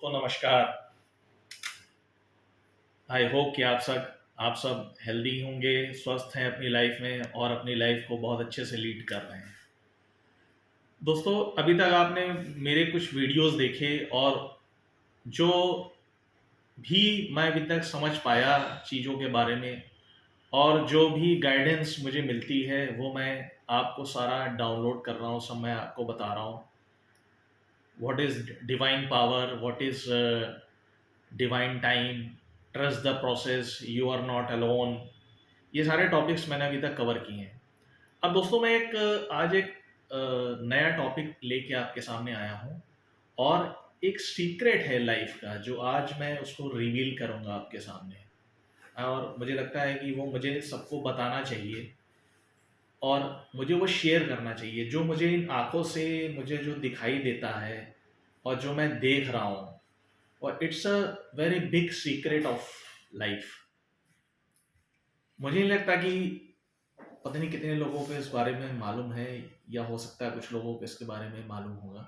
तो नमस्कार। I hope कि आप सब हेल्दी होंगे, स्वस्थ हैं अपनी लाइफ में और अपनी लाइफ को बहुत अच्छे से लीड कर रहे हैं। दोस्तों, अभी तक आपने मेरे कुछ वीडियोस देखे और जो भी मैं अभी तक समझ पाया चीज़ों के बारे में और जो भी गाइडेंस मुझे मिलती है वो मैं आपको सारा डाउनलोड कर रहा हूँ, सब मैं आपको बता रहा हूँ। What is divine power, what is divine time, trust the process, you are not alone. ये सारे टॉपिक्स मैंने अभी तक कवर किए हैं। अब दोस्तों, मैं आज एक नया टॉपिक लेके आपके सामने आया हूँ और एक सीक्रेट है लाइफ का जो आज मैं उसको रिवील करूँगा आपके सामने। और मुझे लगता है कि वो मुझे सबको बताना चाहिए और मुझे वो शेयर करना चाहिए, जो मुझे इन आँखों से मुझे जो दिखाई देता है और जो मैं देख रहा हूँ। और it's a very big secret of life. मुझे नहीं लगता कि पता नहीं कितने लोगों को इस बारे में मालूम है, या हो सकता है कुछ लोगों को इसके बारे में मालूम होगा।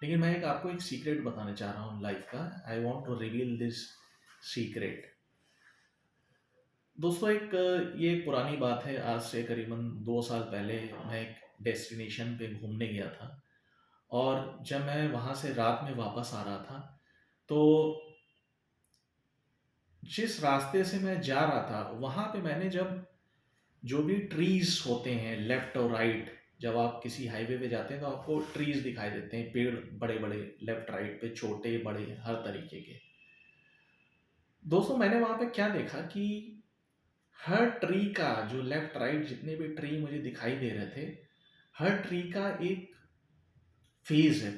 लेकिन मैं आपको एक सीक्रेट बताना चाह रहा हूँ लाइफ का। I want to reveal this secret. दोस्तों, ये एक पुरानी बात है। आज से करीबन 2 साल पहले मैं एक डेस्टिनेशन पे घूमने गया था और जब मैं वहाँ से रात में वापस आ रहा था तो जिस रास्ते से मैं जा रहा था वहाँ पे मैंने जब जो भी ट्रीज होते हैं लेफ्ट और राइट, जब आप किसी हाईवे पे जाते हैं तो आपको ट्रीज दिखाई देते हैं, पेड़ बड़े बड़े लेफ्ट राइट पे, छोटे बड़े हर तरीके के। दोस्तों, मैंने वहां पे क्या देखा कि हर ट्री का जो लेफ्ट राइट जितने भी ट्री मुझे दिखाई दे रहे थे, हर ट्री का एक फेज है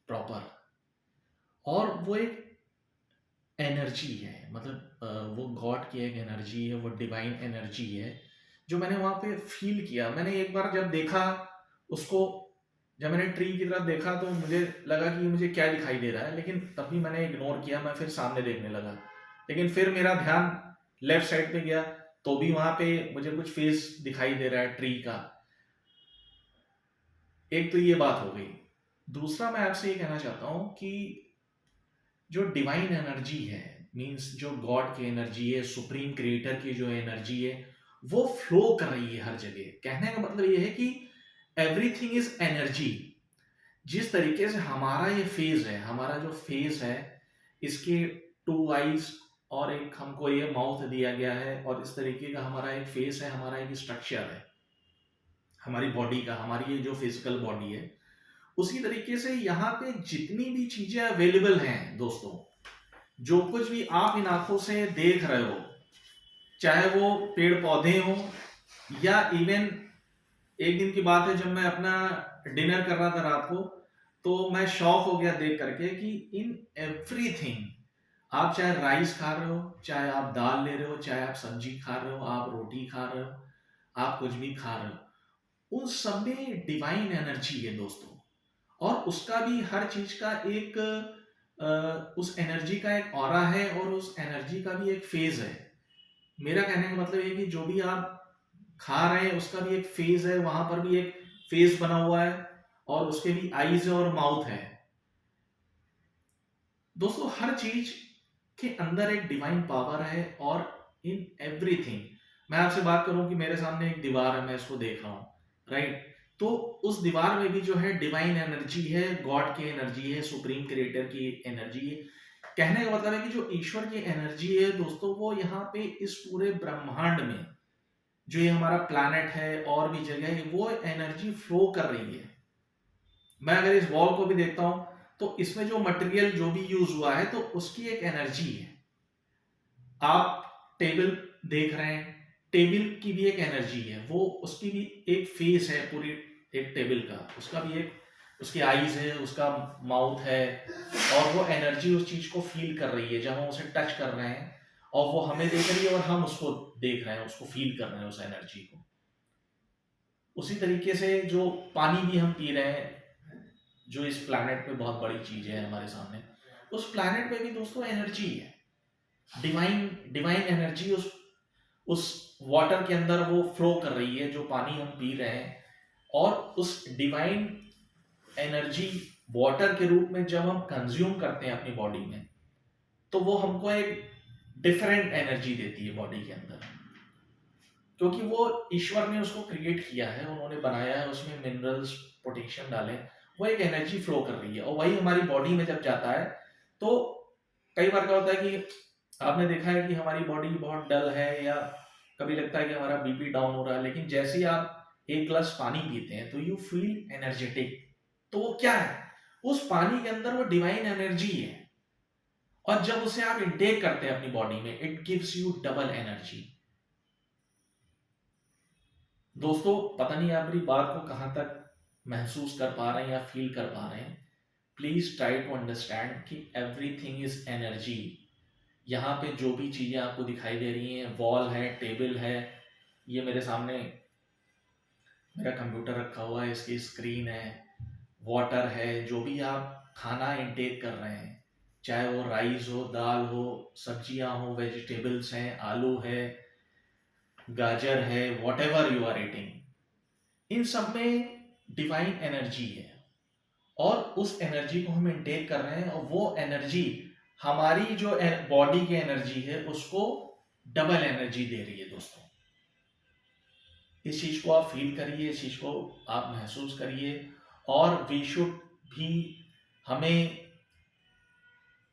प्रॉपर। और वो एक एनर्जी है, मतलब वो गॉड की एक एनर्जी है, वो डिवाइन एनर्जी है जो मैंने वहां पे फील किया। मैंने एक बार जब देखा उसको, जब मैंने ट्री की तरफ देखा तो मुझे लगा कि मुझे क्या दिखाई दे रहा है, लेकिन तब भी मैंने इग्नोर किया। मैं फिर सामने देखने लगा, लेकिन फिर मेरा ध्यान लेफ्ट साइड पे गया तो भी वहां पे मुझे कुछ फेस दिखाई दे रहा है ट्री का। एक तो ये बात हो गई। दूसरा, मैं आपसे ये कहना चाहता हूं कि जो डिवाइन एनर्जी है, मींस जो गॉड की एनर्जी है, सुप्रीम क्रिएटर की जो एनर्जी है, वो फ्लो कर रही है हर जगह। कहने का मतलब ये है कि एवरीथिंग इज एनर्जी। जिस तरीके से हमारा ये फेज है, हमारा जो फेस है, इसके 2 आईज और एक हमको ये माउथ दिया गया है, और इस तरीके का हमारा एक फेस है, हमारा एक स्ट्रक्चर है हमारी बॉडी का, हमारी ये जो फिजिकल बॉडी है। उसी तरीके से यहाँ पे जितनी भी चीजें अवेलेबल हैं दोस्तों, जो कुछ भी आप इन आंखों से देख रहे हो, चाहे वो पेड़ पौधे हो या इवन एक दिन की बात है जब मैं अपना डिनर कर रहा था रात को, तो मैं शॉक हो गया देख करके कि इन एवरीथिंग, आप चाहे राइस खा रहे हो, चाहे आप दाल ले रहे हो, चाहे आप सब्जी खा रहे हो, आप रोटी खा रहे हो, आप कुछ भी खा रहे हो, उन सब में डिवाइन एनर्जी है दोस्तों। और उसका भी हर चीज का एक उस एनर्जी का एक ऑरा है और उस एनर्जी का भी एक फेज है। मेरा कहने का मतलब ये कि जो भी आप खा रहे हैं उसका भी एक फेज है, वहां पर भी एक फेस बना हुआ है और उसके भी आईज है और माउथ है। दोस्तों, हर चीज के अंदर एक डिवाइन पावर है। और इन एवरीथिंग, मैं आपसे बात करूं कि मेरे सामने एक दीवार है, मैं इसको देख रहा हूं, राइट? तो उस दीवार में भी जो है डिवाइन एनर्जी है, गॉड की एनर्जी है, सुप्रीम क्रिएटर की एनर्जी है। कहने का मतलब है कि जो ईश्वर की एनर्जी है दोस्तों, वो यहाँ पे इस पूरे ब्रह्मांड में, जो ये हमारा प्लैनेट है और भी जगह है, वो एनर्जी फ्लो कर रही है। मैं अगर इस वॉल को भी देखता हूं तो इसमें जो मटेरियल जो भी यूज हुआ है तो उसकी एक एनर्जी है। आप टेबल देख रहे हैं, टेबल की भी एक एनर्जी है, वो उसकी भी एक फेस है पूरी, एक टेबल का, उसका भी एक, उसकी आईज है, उसका माउथ है, और वो एनर्जी उस चीज को फील कर रही है जब हम उसे टच कर रहे हैं, और वो हमें देख रही है और हम उसको देख रहे हैं, उसको फील कर रहे हैं उस एनर्जी को। उसी तरीके से जो पानी भी हम पी रहे हैं, जो इस प्लैनेट पे बहुत बड़ी चीज है हमारे सामने, उस प्लैनेट पे भी दोस्तों एनर्जी है, डिवाइन डिवाइन एनर्जी उस वाटर के अंदर वो फ्लो कर रही है, जो पानी हम पी रहे हैं। और उस डिवाइन एनर्जी वाटर के रूप में जब हम कंज्यूम करते हैं अपनी बॉडी में, तो वो हमको एक डिफरेंट एनर्जी देती है बॉडी के अंदर, क्योंकि वो ईश्वर ने उसको क्रिएट किया है, उन्होंने बनाया है, उसमें मिनरल्स, पोटेशियम डाले, वो एक एनर्जी फ्लो कर रही है, और वही हमारी बॉडी में जब जाता है तो कई बार क्या होता है कि आपने देखा है कि हमारी बॉडी बहुत डल है, या कभी लगता है कि हमारा बीपी डाउन हो रहा है, लेकिन जैसे ही आप एक ग्लास पानी पीते हैं तो यू फील एनर्जेटिक। तो वो क्या है, उस पानी के अंदर वो डिवाइन एनर्जी है, और जब उसे आप इंटेक करते हैं अपनी बॉडी में, it gives U double energy. दोस्तों, पता नहीं आप मेरी बात को कहां तक महसूस कर पा रहे हैं या फील कर पा रहे हैं। प्लीज ट्राई टू अंडरस्टैंड कि एवरीथिंग इज एनर्जी। यहाँ पे जो भी चीजें आपको दिखाई दे रही हैं, वॉल है, टेबल है, ये मेरे सामने मेरा कंप्यूटर रखा हुआ है, इसकी स्क्रीन है, वाटर है, जो भी आप खाना इंटेक कर रहे हैं, चाहे वो राइस हो, दाल हो, सब्जियां हो, वेजिटेबल्स हैं, आलू है, गाजर है, whatever you are eating, इन सब में डिवाइन एनर्जी है, और उस एनर्जी को हम इंटेक कर रहे हैं, और वो एनर्जी हमारी जो बॉडी की एनर्जी है उसको डबल एनर्जी दे रही है। दोस्तों, इस चीज को आप फील करिए, इस चीज को आप महसूस करिए, और वी शुड भी, हमें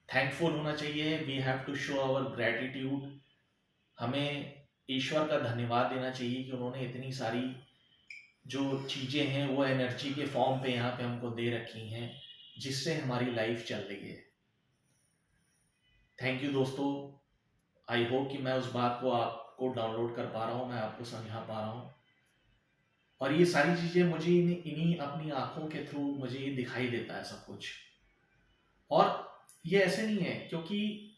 थैंकफुल होना चाहिए, we have to show our gratitude, हमें ईश्वर का धन्यवाद देना चाहिए कि उन्होंने इतनी सारी जो चीजें हैं वो एनर्जी के फॉर्म पे यहाँ पे हमको दे रखी हैं, जिससे हमारी लाइफ चल रही है। थैंक यू दोस्तों। आई होप कि मैं उस बात को आपको डाउनलोड कर पा रहा हूँ, मैं आपको समझा पा रहा हूँ, और ये सारी चीजें मुझे इन्हीं अपनी आंखों के थ्रू मुझे ये दिखाई देता है सब कुछ। और ये ऐसे नहीं है, क्योंकि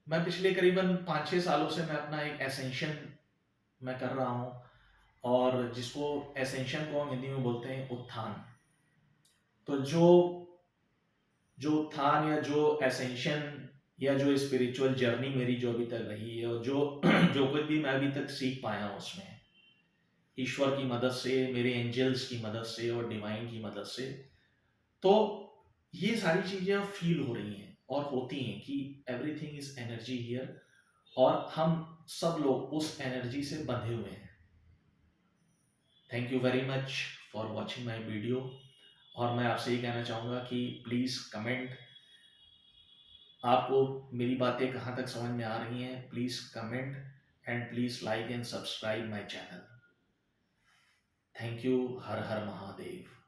मैं पिछले करीबन 5-6 सालों से मैं अपना एक एसेंशन मैं कर रहा हूँ, और जिसको एसेंशन को हम हिंदी में बोलते हैं उत्थान। तो जो जो उत्थान या जो एसेंशन या जो स्पिरिचुअल जर्नी मेरी जो अभी तक रही है, और जो जो कुछ भी मैं अभी तक सीख पाया हूँ उसमें ईश्वर की मदद से, मेरे एंजल्स की मदद से और डिवाइन की मदद से, तो ये सारी चीजें अब फील हो रही हैं और होती हैं कि एवरीथिंग इज एनर्जी हियर, और हम सब लोग उस एनर्जी से बंधे हुए हैं। Thank you very much for watching my video, और मैं आपसे ये कहना चाहूँगा कि प्लीज़ कमेंट, आपको मेरी बातें कहाँ तक समझ में आ रही हैं, please comment, and please like and subscribe my channel. Thank you. Her her Mahadev.